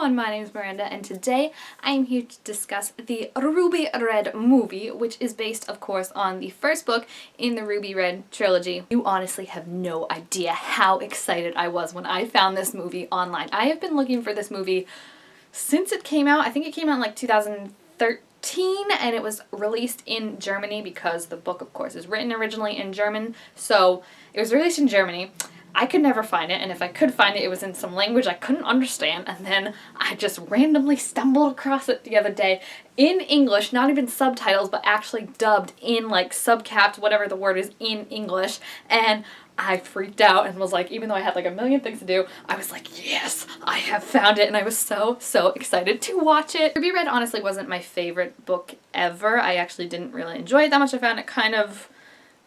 everyone, my name is Miranda and today I am here to discuss the Rubinrot movie, which is based of course on the first book in the Rubinrot trilogy. You honestly have no idea how excited I was when I found this movie online. I have been looking for this movie since it came out. I think it came out in like 2013 and it was released in Germany because the book of course is written originally in German, so it was released in Germany. I could never find it, and if I could find it, it was in some language I couldn't understand, and then I just randomly stumbled across it the other day in English, not even subtitles, but actually dubbed in, like, subcapped, whatever the word is, in English, and I freaked out and was like, even though I had like a million things to do, I was like, yes, I have found it, and I was so excited to watch it. Rubinrot honestly wasn't my favorite book ever. I actually didn't really enjoy it that much. I found it kind of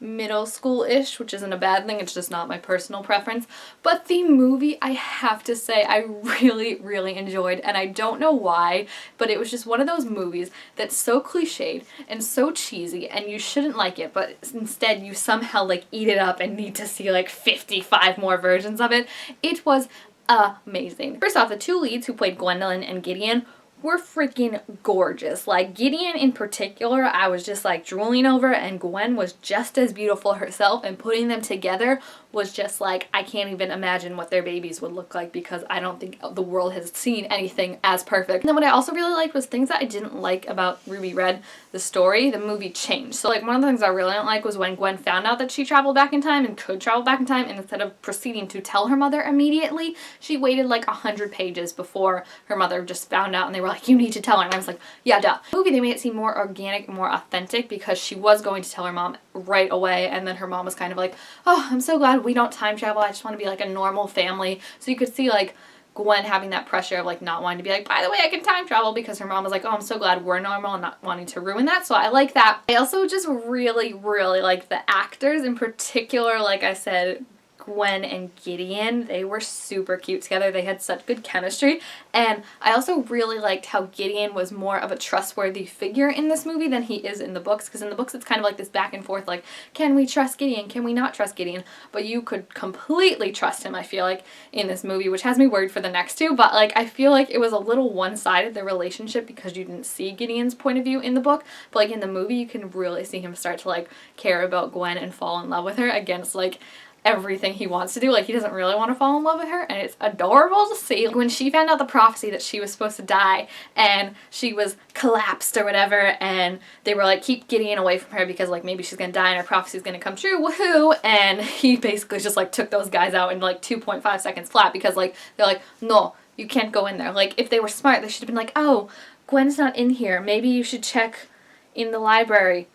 middle school-ish, which isn't a bad thing, it's just not my personal preference. But the movie, I have to say, I really enjoyed, and I don't know why, but it was just one of those movies that's so cliched and so cheesy, and you shouldn't like it, but instead you somehow like eat it up and need to see like 55 more versions of it. It was amazing. First off, the two leads who played Gwendolyn and Gideon were freaking gorgeous. Like, Gideon in particular, I was just like drooling over, and Gwen was just as beautiful herself, and putting them together was just like, I can't even imagine what their babies would look like, because I don't think the world has seen anything as perfect. And then what I also really liked was things that I didn't like about Rubinrot, the story, the movie changed. So like one of the things I really didn't like was when Gwen found out that she traveled back in time and could travel back in time, and instead of proceeding to tell her mother immediately, she waited like 100 pages before her mother just found out, and they were like, you need to tell her, and I was like, yeah, duh. The movie, they made it seem more organic, more authentic, because she was going to tell her mom right away, and then her mom was kind of like, oh, I'm so glad we don't time travel, I just want to be like a normal family. So you could see like Gwen having that pressure of like not wanting to be like, by the way, I can time travel, because her mom was like, oh, I'm so glad we're normal, and not wanting to ruin that. So I like that. I also just really like the actors in particular. Like I said, Gwen and Gideon, they were super cute together. They had such good chemistry, and I also really liked how Gideon was more of a trustworthy figure in this movie than he is in the books, because in the books it's kind of like this back and forth, like, can we trust Gideon, can we not trust Gideon, but you could completely trust him, I feel like, in this movie, which has me worried for the next two. But like, I feel like it was a little one-sided, the relationship, because you didn't see Gideon's point of view in the book, but like in the movie you can really see him start to like care about Gwen and fall in love with her against like everything he wants to do. Like, he doesn't really want to fall in love with her, and it's adorable to see. When she found out the prophecy that she was supposed to die and she was collapsed or whatever, and they were like, keep Gideon away from her because like maybe she's gonna die and her prophecy's gonna come true, woohoo, and he basically just like took those guys out in like 2.5 seconds flat, because like they're like, no, you can't go in there. Like, if they were smart, they should have been like, oh, Gwen's not in here, maybe you should check in the library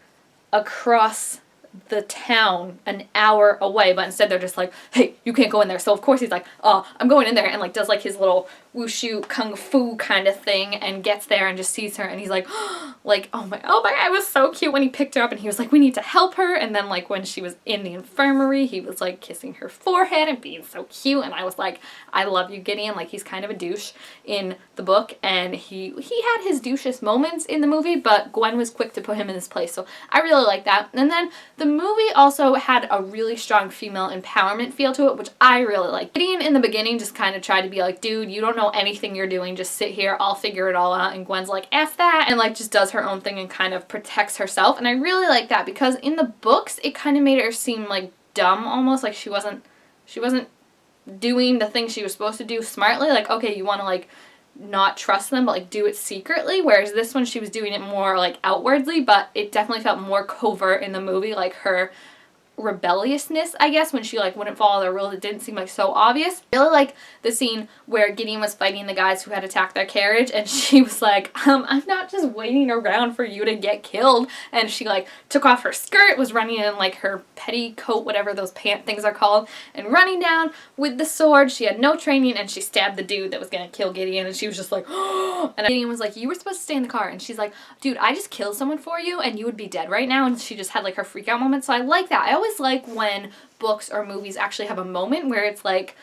across the town an hour away, but instead they're just like, hey, you can't go in there. So of course he's like, oh, I'm going in there, and like does like his little wushu kung fu kind of thing, and gets there and just sees her, and he's like, like, oh my God, it was so cute when he picked her up and he was like, we need to help her. And then like when she was in the infirmary, he was like kissing her forehead and being so cute, and I was like, I love you, Gideon. Like, he's kind of a douche in the book, and he had his douchiest moments in the movie, but Gwen was quick to put him in his place, so I really like that. And then the movie also had a really strong female empowerment feel to it, which I really like. Gideon in the beginning just kind of tried to be like, dude, you don't know anything you're doing, just sit here, I'll figure it all out, and Gwen's like, F that, and like just does her own thing and kind of protects herself, and I really like that, because in the books it kind of made her seem like dumb almost, like she wasn't doing the thing she was supposed to do smartly. Like, okay, you want to like not trust them, but like do it secretly, whereas this one she was doing it more like outwardly, but it definitely felt more covert in the movie, like her rebelliousness, I guess, when she like wouldn't follow the rules. It didn't seem like so obvious. I really like the scene where Gideon was fighting the guys who had attacked their carriage, and she was like, I'm not just waiting around for you to get killed, and she like took off her skirt, was running in like her petticoat, whatever those pant things are called, and running down with the sword. She had no training, and she stabbed the dude that was gonna kill Gideon, and she was just like, oh, and Gideon was like, you were supposed to stay in the car, and she's like, dude, I just killed someone for you and you would be dead right now, and she just had like her freak out moment. So I like that. I always like when books or movies actually have a moment where it's like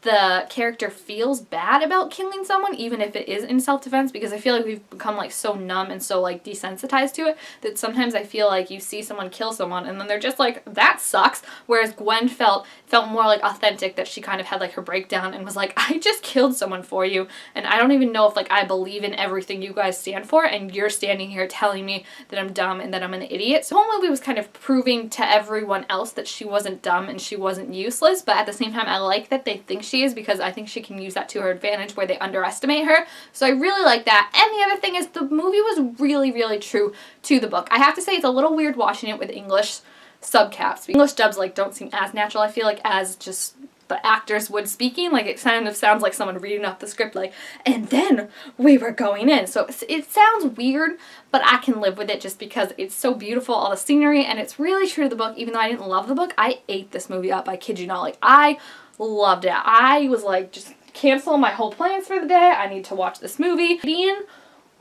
the character feels bad about killing someone, even if it is in self-defense, because I feel like we've become like so numb and so like desensitized to it that sometimes I feel like you see someone kill someone and then they're just like, that sucks, whereas Gwen felt more like authentic, that she kind of had like her breakdown and was like, I just killed someone for you, and I don't even know if like I believe in everything you guys stand for, and you're standing here telling me that I'm dumb and that I'm an idiot. So the whole movie was kind of proving to everyone else that she wasn't dumb and she wasn't useless, but at the same time I like that they think she is, because I think she can use that to her advantage where they underestimate her. So I really like that. And the other thing is the movie was really, really true to the book. I have to say it's a little weird watching it with English subcaps. English dubs like don't seem as natural, I feel like, as just the actors would speaking. Like it kind of sounds like someone reading off the script like, and then we were going in. So it sounds weird, but I can live with it just because it's so beautiful, all the scenery, and it's really true to the book. Even though I didn't love the book, I ate this movie up. I kid you not. Like I loved it. I was like, just cancel my whole plans for the day. I need to watch this movie. Gideon,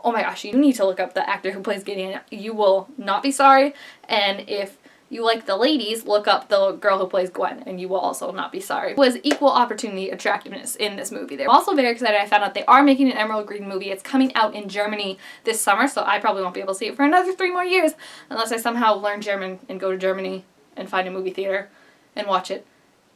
oh my gosh, you need to look up the actor who plays Gideon. You will not be sorry. And if you like the ladies, look up the girl who plays Gwen, and you will also not be sorry. It was equal opportunity attractiveness in this movie. I'm also very excited. I found out they are making an Emerald Green movie. It's coming out in Germany this summer, so I probably won't be able to see it for another 3 more years unless I somehow learn German and go to Germany and find a movie theater and watch it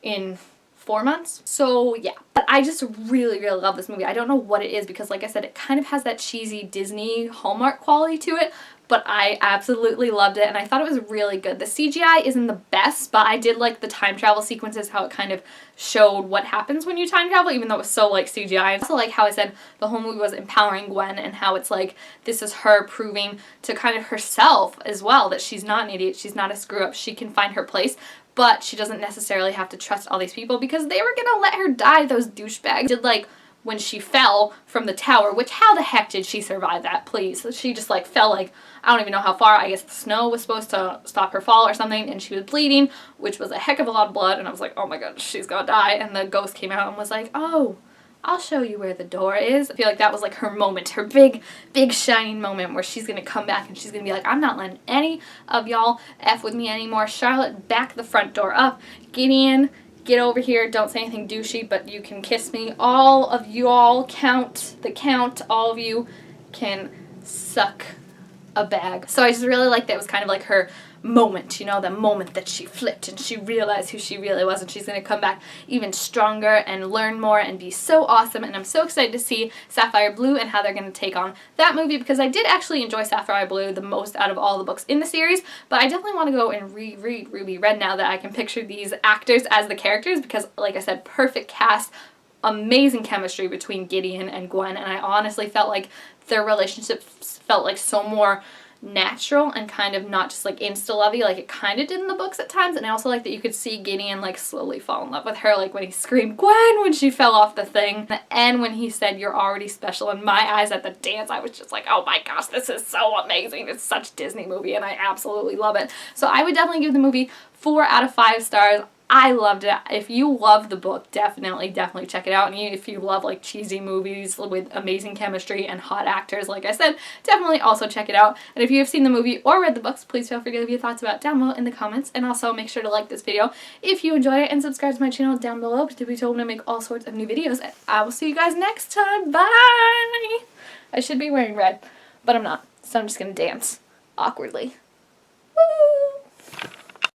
in 4 months. So yeah, but I just really, really love this movie. I don't know what it is, because like I said, it kind of has that cheesy Disney Hallmark quality to it, but I absolutely loved it, and I thought it was really good. The CGI isn't the best, but I did like the time travel sequences, how it kind of showed what happens when you time travel, even though it was so like CGI. I also like how I said the whole movie was empowering Gwen, and how it's like this is her proving to kind of herself as well that she's not an idiot, she's not a screw up, she can find her place. But she doesn't necessarily have to trust all these people, because they were gonna let her die, those douchebags. Did like when she fell from the tower, which how the heck did she survive that, please? She just like fell like, I don't even know how far. I guess the snow was supposed to stop her fall or something, and she was bleeding, which was a heck of a lot of blood, and I was like, oh my god, she's gonna die. And the ghost came out and was like, oh, I'll show you where the door is. I feel like that was like her moment, her big, big shining moment where she's gonna come back and she's gonna be like, I'm not letting any of y'all F with me anymore. Charlotte, back the front door up. Gideon, get over here. Don't say anything douchey, but you can kiss me. All of you all count, all of you can suck a bag. So I just really liked that. It was kind of like her moment, you know, the moment that she flipped and she realized who she really was, and she's going to come back even stronger and learn more and be so awesome. And I'm so excited to see Sapphire Blue and how they're going to take on that movie, because I did actually enjoy Sapphire Blue the most out of all the books in the series, but I definitely want to go and reread Ruby Red now that I can picture these actors as the characters, because like I said, perfect cast, amazing chemistry between Gideon and Gwen, and I honestly felt like their relationship felt like so more natural and kind of not just like insta-lovey like it kind of did in the books at times. And I also like that you could see Gideon like slowly fall in love with her, like when he screamed Gwen when she fell off the thing, and when he said you're already special. In my eyes at the dance, I was just like, oh my gosh, this is so amazing. It's such a Disney movie and I absolutely love it. So I would definitely give the movie 4 out of 5 stars. I loved it. If you love the book, definitely check it out. And if you love like cheesy movies with amazing chemistry and hot actors, like I said, definitely also check it out. And if you have seen the movie or read the books, please feel free to leave your thoughts about down below in the comments. And also make sure to like this video if you enjoyed it, and subscribe to my channel down below to be told when I make all sorts of new videos. And I will see you guys next time. Bye! I should be wearing red, but I'm not, so I'm just gonna dance awkwardly.